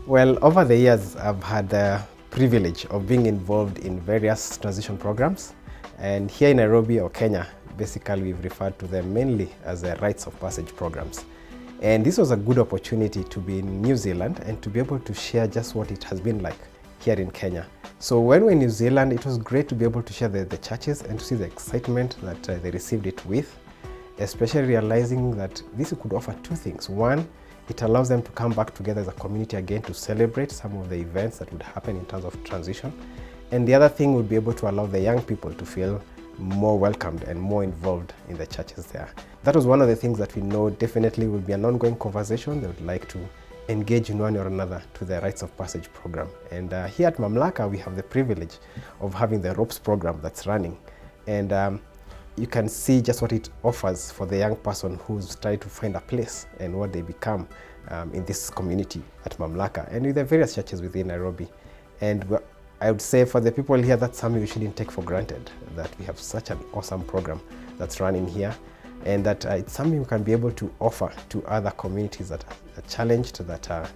Well, over the years, I've had the privilege of being involved in various transition programs. And here in Nairobi or Kenya, basically we've referred to them mainly as the rites of passage programs. And this was a good opportunity to be in New Zealand and to be able to share just what it has been like here in Kenya. So when we were in New Zealand, it was great to be able to share the churches and to see the excitement that they received it with, especially realizing that this could offer two things. One, it allows them to come back together as a community again to celebrate some of the events that would happen in terms of transition. And the other thing would be able to allow the young people to feel more welcomed and more involved in the churches there. That was one of the things that we know definitely will be an ongoing conversation. They would like to engage in one or another to the Rites of Passage program. And here at Mamlaka, we have the privilege of having the ropes program that's running. And you can see just what it offers for the young person who's trying to find a place and what they become in this community at Mamlaka and with the various churches within Nairobi. And I would say for the people here, that's something we shouldn't take for granted, that we have such an awesome program that's running here, and that it's something we can be able to offer to other communities that are challenged, that are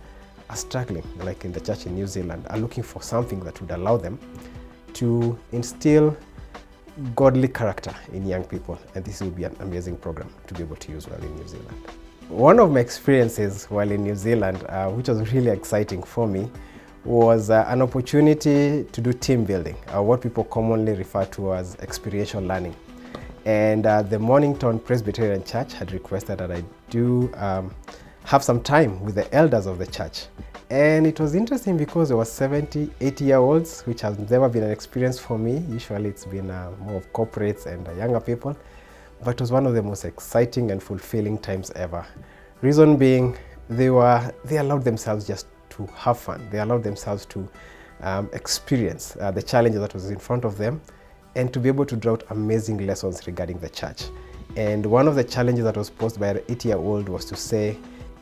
struggling, like in the church in New Zealand, are looking for something that would allow them to instill godly character in young people. And this will be an amazing program to be able to use while in New Zealand. One of my experiences while in New Zealand, which was really exciting for me, was an opportunity to do team building, what people commonly refer to as experiential learning. And the Mornington Presbyterian Church had requested that I do have some time with the elders of the church. And it was interesting because there were 70, 80-year-olds, which has never been an experience for me. Usually it's been more of corporates and younger people. But it was one of the most exciting and fulfilling times ever. Reason being, they allowed themselves just to have fun. They allowed themselves to experience the challenges that was in front of them and to be able to draw out amazing lessons regarding the church. And one of the challenges that was posed by an 80-year-old was to say,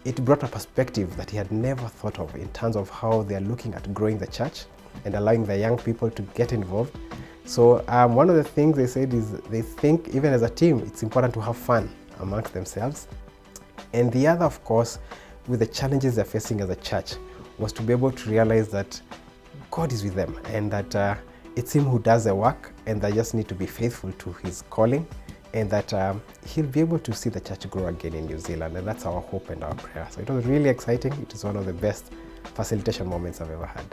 it brought a perspective that he had never thought of in terms of how they are looking at growing the church and allowing the young people to get involved. So one of the things they said is they think even as a team, it's important to have fun amongst themselves. And the other, of course, with the challenges they're facing as a church, was to be able to realize that God is with them and that it's Him who does the work, and they just need to be faithful to His calling, and that He'll be able to see the church grow again in New Zealand. And that's our hope and our prayer. So it was really exciting. It is one of the best facilitation moments I've ever had.